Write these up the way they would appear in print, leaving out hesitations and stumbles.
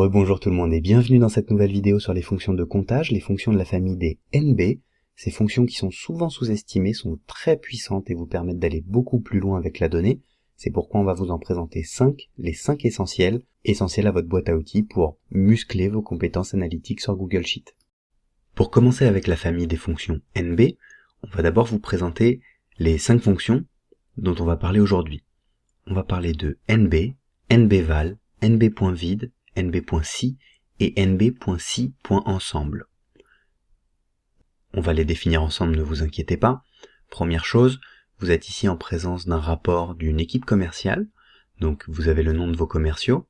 Rebonjour tout le monde et bienvenue dans cette nouvelle vidéo sur les fonctions de comptage, les fonctions de la famille des NB. Ces fonctions qui sont souvent sous-estimées sont très puissantes et vous permettent d'aller beaucoup plus loin avec la donnée. C'est pourquoi on va vous en présenter 5, les 5 essentiels à votre boîte à outils pour muscler vos compétences analytiques sur Google Sheet. Pour commencer avec la famille des fonctions NB, on va d'abord vous présenter les 5 fonctions dont on va parler aujourd'hui. On va parler de NB, NBval, NB.vid, NB.si et NB.si.ensemble. On va les définir ensemble, ne vous inquiétez pas. Première chose, vous êtes ici en présence d'un rapport d'une équipe commerciale. Donc vous avez le nom de vos commerciaux,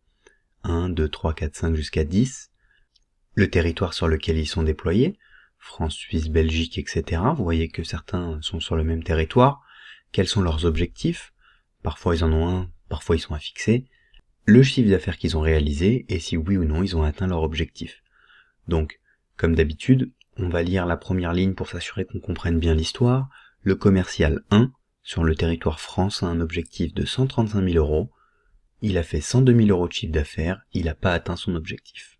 1, 2, 3, 4, 5 jusqu'à 10. Le territoire sur lequel ils sont déployés, France, Suisse, Belgique, etc. Vous voyez que certains sont sur le même territoire. Quels sont leurs objectifs? Parfois ils en ont un, parfois ils sont affixés. Le chiffre d'affaires qu'ils ont réalisé et si oui ou non ils ont atteint leur objectif. Donc, comme d'habitude, on va lire la première ligne pour s'assurer qu'on comprenne bien l'histoire. Le commercial 1, sur le territoire France, a un objectif de 135 000 euros. Il a fait 102 000 euros de chiffre d'affaires, il n'a pas atteint son objectif.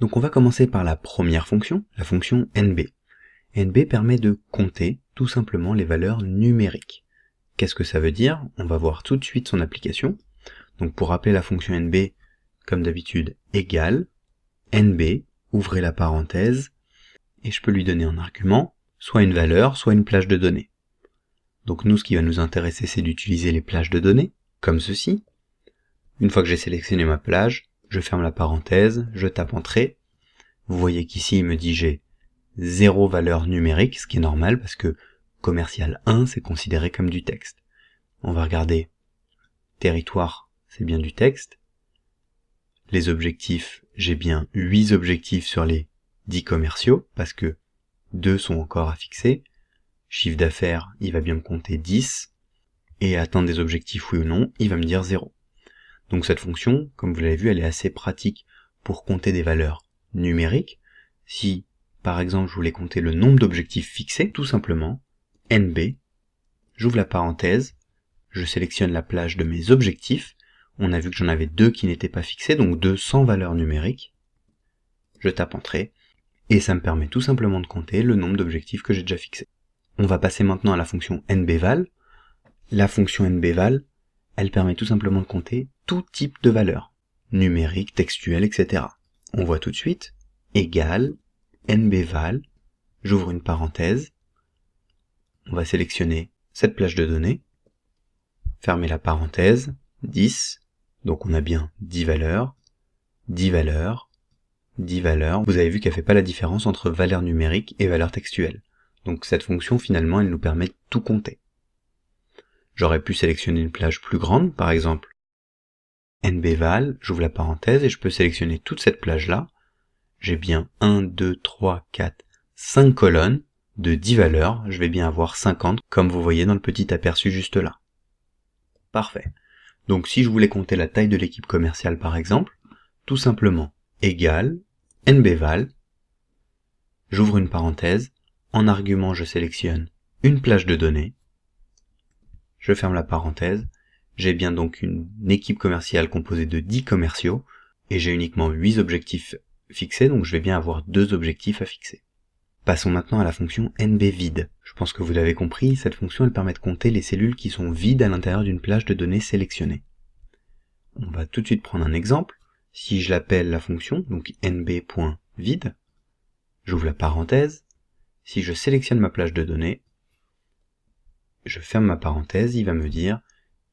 Donc on va commencer par la première fonction, la fonction NB. NB permet de compter tout simplement les valeurs numériques. Qu'est-ce que ça veut dire? On va voir tout de suite son application. Donc pour rappeler la fonction NB, comme d'habitude, égale, NB, ouvrez la parenthèse, et je peux lui donner en argument soit une valeur, soit une plage de données. Donc nous, ce qui va nous intéresser, c'est d'utiliser les plages de données, comme ceci. Une fois que j'ai sélectionné ma plage, je ferme la parenthèse, je tape Entrée. Vous voyez qu'ici, il me dit j'ai 0 valeur numérique, ce qui est normal parce que commercial 1, c'est considéré comme du texte. On va regarder territoire, c'est bien du texte. Les objectifs, j'ai bien 8 objectifs sur les 10 commerciaux, parce que 2 sont encore affixés. Chiffre d'affaires, il va bien me compter 10. Et atteindre des objectifs oui ou non, il va me dire 0. Donc cette fonction, comme vous l'avez vu, elle est assez pratique pour compter des valeurs numériques. Si, par exemple, je voulais compter le nombre d'objectifs fixés, tout simplement, NB, j'ouvre la parenthèse, je sélectionne la plage de mes objectifs. On a vu que j'en avais 2 qui n'étaient pas fixés, donc 2 sans valeur numérique. Je tape Entrée, et ça me permet tout simplement de compter le nombre d'objectifs que j'ai déjà fixés. On va passer maintenant à la fonction NBval. La fonction NBval, elle permet tout simplement de compter tout type de valeurs, numériques, textuelles, etc. On voit tout de suite, égale, NBval, j'ouvre une parenthèse, on va sélectionner cette plage de données, fermer la parenthèse, 10, donc on a bien 10 valeurs, 10 valeurs, 10 valeurs. Vous avez vu qu'elle fait pas la différence entre valeur numérique et valeur textuelle. Donc cette fonction finalement elle nous permet de tout compter. J'aurais pu sélectionner une plage plus grande, par exemple NBval, j'ouvre la parenthèse et je peux sélectionner toute cette plage là. J'ai bien 1, 2, 3, 4, 5 colonnes de 10 valeurs, je vais bien avoir 50 comme vous voyez dans le petit aperçu juste là. Parfait. Donc si je voulais compter la taille de l'équipe commerciale par exemple, tout simplement égale NBval, j'ouvre une parenthèse, en argument je sélectionne une plage de données, je ferme la parenthèse, j'ai bien donc une équipe commerciale composée de 10 commerciaux, et j'ai uniquement 8 objectifs fixés, donc je vais bien avoir 2 objectifs à fixer. Passons maintenant à la fonction NBvid. Je pense que vous l'avez compris, cette fonction elle permet de compter les cellules qui sont vides à l'intérieur d'une plage de données sélectionnée. On va tout de suite prendre un exemple. Si je l'appelle la fonction, donc nb.vid, j'ouvre la parenthèse. Si je sélectionne ma plage de données, je ferme ma parenthèse, il va me dire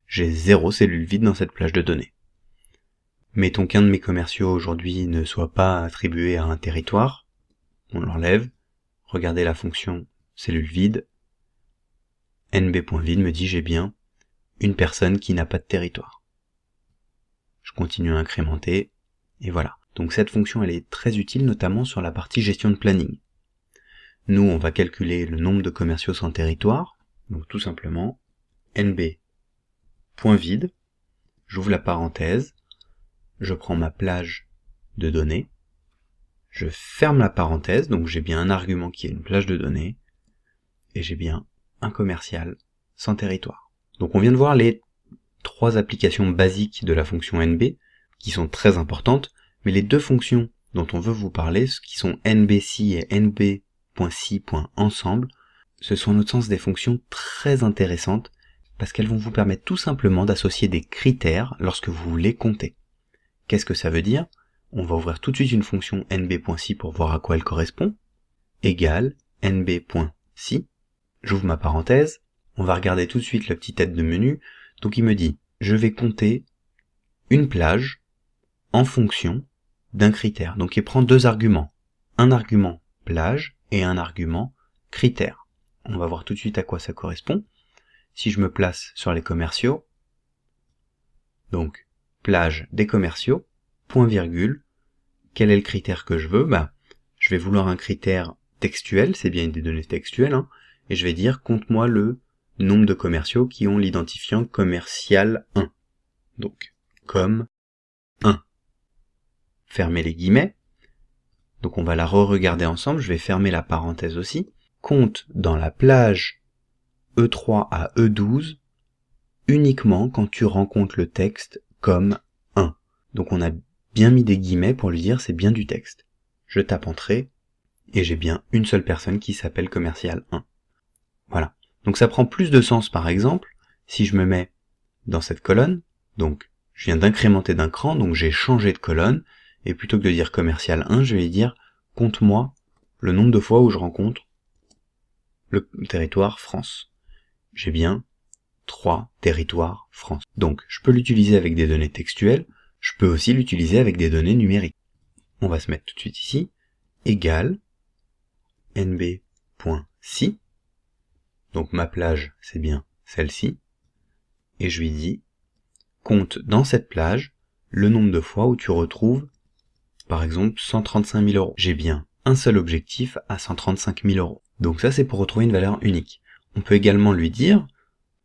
j'ai 0 cellule vide dans cette plage de données. Mettons qu'un de mes commerciaux aujourd'hui ne soit pas attribué à un territoire, on l'enlève. Regardez la fonction cellule vide, nb.vid me dit j'ai bien une personne qui n'a pas de territoire. Je continue à incrémenter, et voilà. Donc cette fonction elle est très utile notamment sur la partie gestion de planning. Nous on va calculer le nombre de commerciaux sans territoire, donc tout simplement nb.vid, j'ouvre la parenthèse, je prends ma plage de données, je ferme la parenthèse, donc j'ai bien un argument qui est une plage de données, et j'ai bien un commercial sans territoire. Donc on vient de voir les 3 applications basiques de la fonction NB, qui sont très importantes, Mais les deux fonctions dont on veut vous parler, qui sont nbci et nb.si.ensemble, ce sont à notre sens des fonctions très intéressantes parce qu'elles vont vous permettre tout simplement d'associer des critères lorsque vous voulez compter. Qu'est-ce que ça veut dire? On va ouvrir tout de suite une fonction nb.si pour voir à quoi elle correspond, égale nb.si. J'ouvre ma parenthèse, on va regarder tout de suite la petite aide de menu. Donc il me dit, je vais compter une plage en fonction d'un critère. Donc il prend deux arguments, un argument plage et un argument critère. On va voir tout de suite à quoi ça correspond. Si je me place sur les commerciaux, donc plage des commerciaux, point virgule, quel est le critère que je veux? Je vais vouloir un critère textuel, c'est bien des données textuelles, et je vais dire compte-moi le nombre de commerciaux qui ont l'identifiant commercial 1. Donc, comme 1. Fermez les guillemets. Donc on va la re-regarder ensemble, je vais fermer la parenthèse aussi. Compte dans la plage E3 à E12 uniquement quand tu rencontres le texte comme 1. Donc on a bien mis des guillemets pour lui dire c'est bien du texte. Je tape entrée et j'ai bien une seule personne qui s'appelle commercial 1. Voilà. Donc ça prend plus de sens par exemple si je me mets dans cette colonne, donc je viens d'incrémenter d'un cran, donc j'ai changé de colonne, et plutôt que de dire commercial 1, je vais dire compte-moi le nombre de fois où je rencontre le territoire France. J'ai bien 3 territoires France. Donc je peux l'utiliser avec des données textuelles, je peux aussi l'utiliser avec des données numériques. On va se mettre tout de suite ici, égale nb.si, donc ma plage c'est bien celle-ci, et je lui dis compte dans cette plage le nombre de fois où tu retrouves par exemple 135 000 euros. J'ai bien un seul objectif à 135 000 euros. Donc ça c'est pour retrouver une valeur unique. On peut également lui dire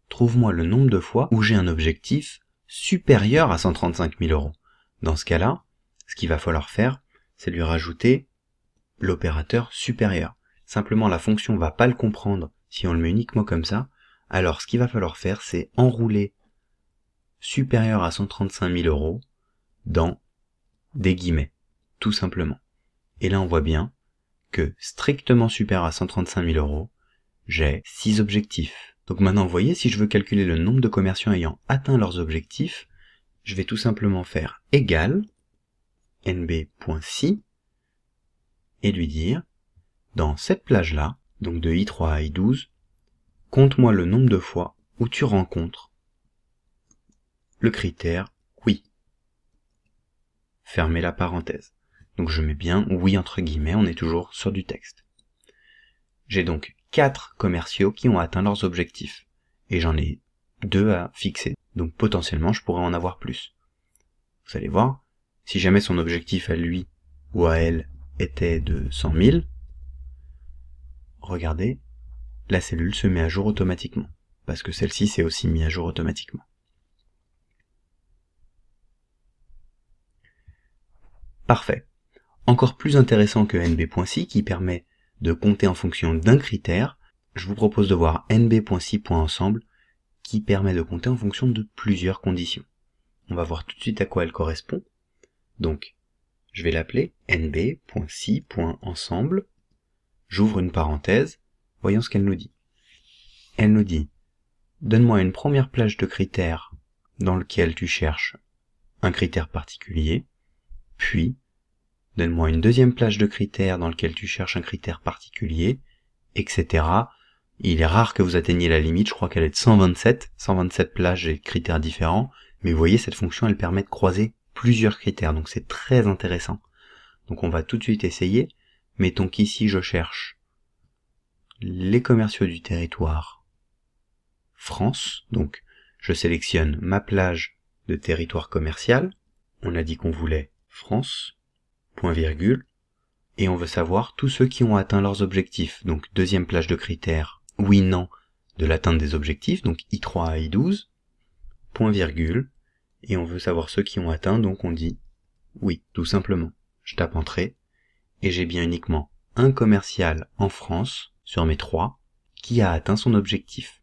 trouve-moi le nombre de fois où j'ai un objectif supérieur à 135 000 euros. Dans ce cas-là, ce qu'il va falloir faire, c'est lui rajouter l'opérateur supérieur. Simplement la fonction va pas le comprendre si on le met uniquement comme ça. Alors ce qu'il va falloir faire, c'est enrouler supérieur à 135 000 euros dans des guillemets, tout simplement. Et là on voit bien que strictement supérieur à 135 000 euros, j'ai 6 objectifs. Donc maintenant vous voyez, si je veux calculer le nombre de commerçants ayant atteint leurs objectifs, je vais tout simplement faire égal nb.si et lui dire, dans cette plage-là, donc de I3 à I12, compte-moi le nombre de fois où tu rencontres le critère oui. Fermez la parenthèse. Donc je mets bien oui entre guillemets, on est toujours sur du texte. J'ai donc 4 commerciaux qui ont atteint leurs objectifs. Et j'en ai 2 à fixer. Donc potentiellement je pourrais en avoir plus. Vous allez voir, si jamais son objectif à lui ou à elle était de 100 000, regardez, la cellule se met à jour automatiquement. Parce que celle-ci s'est aussi mise à jour automatiquement. Parfait. Encore plus intéressant que nb.si qui permet de compter en fonction d'un critère, je vous propose de voir nb.si.ensemble qui permet de compter en fonction de plusieurs conditions. On va voir tout de suite à quoi elle correspond. Donc, je vais l'appeler nb.si.ensemble. J'ouvre une parenthèse. Voyons ce qu'elle nous dit. Elle nous dit, donne-moi une première plage de critères dans lequel tu cherches un critère particulier, puis donne-moi une deuxième plage de critères dans lequel tu cherches un critère particulier, etc. Il est rare que vous atteigniez la limite, je crois qu'elle est de 127 plages et critères différents, mais vous voyez, cette fonction, elle permet de croiser plusieurs critères, donc c'est très intéressant. Donc on va tout de suite essayer. Mettons qu'ici je cherche les commerciaux du territoire France, donc je sélectionne ma plage de territoire commercial, on a dit qu'on voulait France, point virgule, et on veut savoir tous ceux qui ont atteint leurs objectifs. Donc deuxième plage de critères, oui, non, de l'atteinte des objectifs, donc I3 à I12, point virgule, et on veut savoir ceux qui ont atteint, donc on dit oui, tout simplement. Je tape entrée, et j'ai bien uniquement un commercial en France, sur mes 3, qui a atteint son objectif.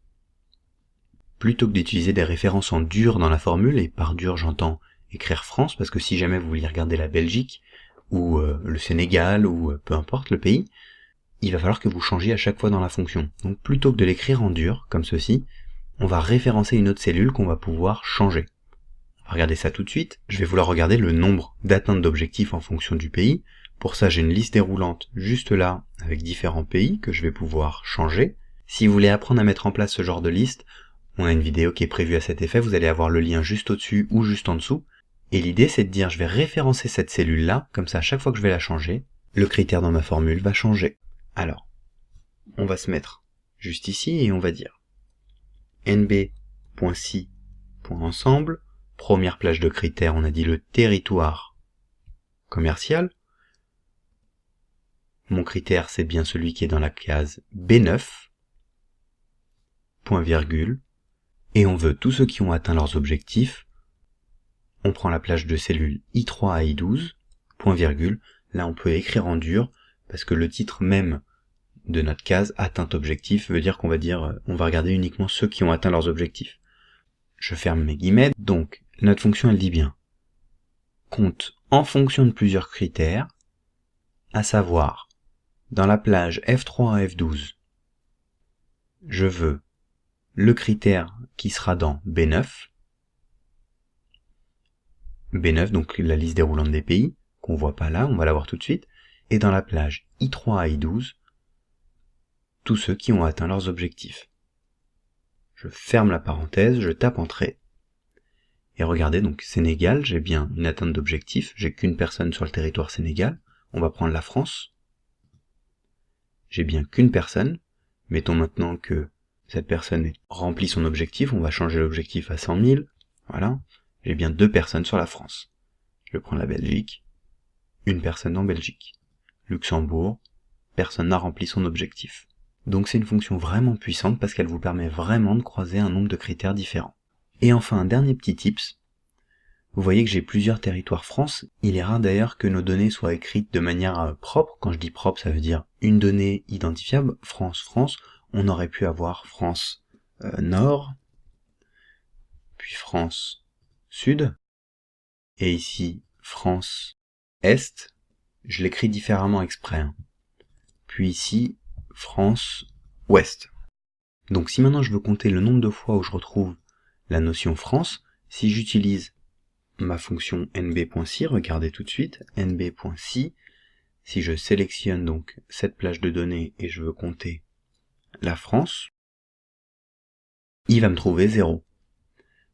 Plutôt que d'utiliser des références en dur dans la formule, et par dur j'entends écrire France, parce que si jamais vous voulez regarder la Belgique, ou le Sénégal, ou peu importe le pays, il va falloir que vous changiez à chaque fois dans la fonction. Donc plutôt que de l'écrire en dur, comme ceci, on va référencer une autre cellule qu'on va pouvoir changer. On va regarder ça tout de suite. Je vais vouloir regarder le nombre d'atteintes d'objectifs en fonction du pays. Pour ça, j'ai une liste déroulante juste là, avec différents pays que je vais pouvoir changer. Si vous voulez apprendre à mettre en place ce genre de liste, on a une vidéo qui est prévue à cet effet, vous allez avoir le lien juste au-dessus ou juste en dessous. Et l'idée, c'est de dire, je vais référencer cette cellule-là, comme ça, à chaque fois que je vais la changer, le critère dans ma formule va changer. Alors, on va se mettre juste ici et on va dire nb.si.ensemble, première plage de critères, on a dit le territoire commercial. Mon critère, c'est bien celui qui est dans la case B9, point virgule, et on veut tous ceux qui ont atteint leurs objectifs. On prend la plage de cellules I3 à I12, point virgule, là on peut écrire en dur, parce que le titre même de notre case atteint objectif veut dire qu'on va dire, on va regarder uniquement ceux qui ont atteint leurs objectifs. Je ferme mes guillemets, donc notre fonction elle dit bien, compte en fonction de plusieurs critères, à savoir, dans la plage F3 à F12, je veux le critère qui sera dans B9, donc la liste déroulante des pays, qu'on voit pas là, on va la voir tout de suite, et dans la plage I3 à I12, tous ceux qui ont atteint leurs objectifs. Je ferme la parenthèse, je tape Entrée, et regardez, donc Sénégal, j'ai bien une atteinte d'objectif, j'ai qu'une personne sur le territoire Sénégal, on va prendre la France, j'ai bien qu'une personne, mettons maintenant que cette personne remplit son objectif, on va changer l'objectif à 100 000, voilà, j'ai bien 2 personnes sur la France. Je prends la Belgique, une personne en Belgique. Luxembourg, personne n'a rempli son objectif. Donc c'est une fonction vraiment puissante parce qu'elle vous permet vraiment de croiser un nombre de critères différents. Et enfin, un dernier petit tips. Vous voyez que j'ai plusieurs territoires France. Il est rare d'ailleurs que nos données soient écrites de manière propre. Quand je dis propre, ça veut dire une donnée identifiable. France. On aurait pu avoir France Nord, puis France Sud, et ici France Est. Je l'écris différemment exprès. Puis ici France Ouest. Donc si maintenant je veux compter le nombre de fois où je retrouve la notion France, si j'utilise ma fonction nb.si, regardez tout de suite, nb.si, si je sélectionne donc cette plage de données et je veux compter la France, il va me trouver 0.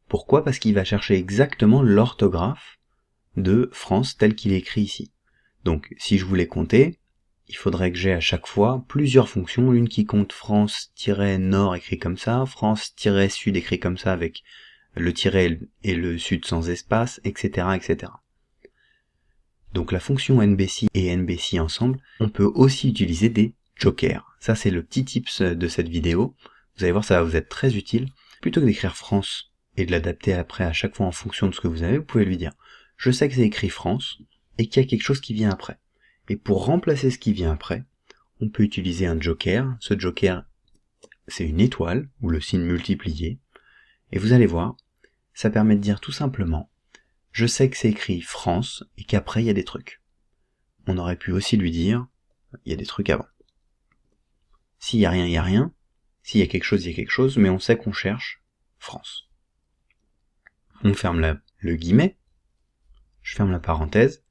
Pourquoi ? Parce qu'il va chercher exactement l'orthographe de France tel qu'il est écrit ici. Donc si je voulais compter, il faudrait que j'ai à chaque fois plusieurs fonctions, une qui compte France-Nord écrit comme ça, France-Sud écrit comme ça avec le tiret et le sud sans espace, etc., etc. Donc la fonction nbsi et nbsi ensemble, on peut aussi utiliser des jokers. Ça c'est le petit tips de cette vidéo. Vous allez voir, ça va vous être très utile. Plutôt que d'écrire France et de l'adapter après à chaque fois en fonction de ce que vous avez, vous pouvez lui dire « Je sais que c'est écrit France et qu'il y a quelque chose qui vient après. » Et pour remplacer ce qui vient après, on peut utiliser un joker. Ce joker, c'est une étoile ou le signe multiplié. Et vous allez voir, ça permet de dire tout simplement « Je sais que c'est écrit France et qu'après il y a des trucs. » On aurait pu aussi lui dire « Il y a des trucs avant. » S'il y a rien, il y a rien. S'il y a quelque chose, il y a quelque chose, mais on sait qu'on cherche France. On ferme le guillemet, je ferme la parenthèse,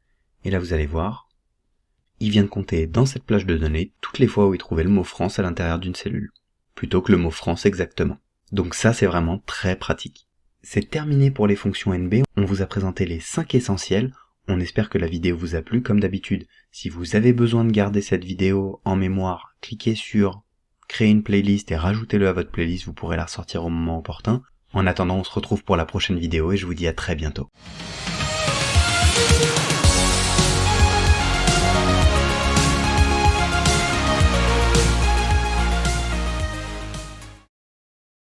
et là vous allez voir, il vient de compter dans cette plage de données toutes les fois où il trouvait le mot France à l'intérieur d'une cellule, plutôt que le mot France exactement. Donc ça c'est vraiment très pratique. C'est terminé pour les fonctions NB, on vous a présenté les 5 essentiels, on espère que la vidéo vous a plu. Comme d'habitude, si vous avez besoin de garder cette vidéo en mémoire, cliquez sur créer une playlist et rajoutez-le à votre playlist, vous pourrez la ressortir au moment opportun. En attendant, on se retrouve pour la prochaine vidéo et je vous dis à très bientôt.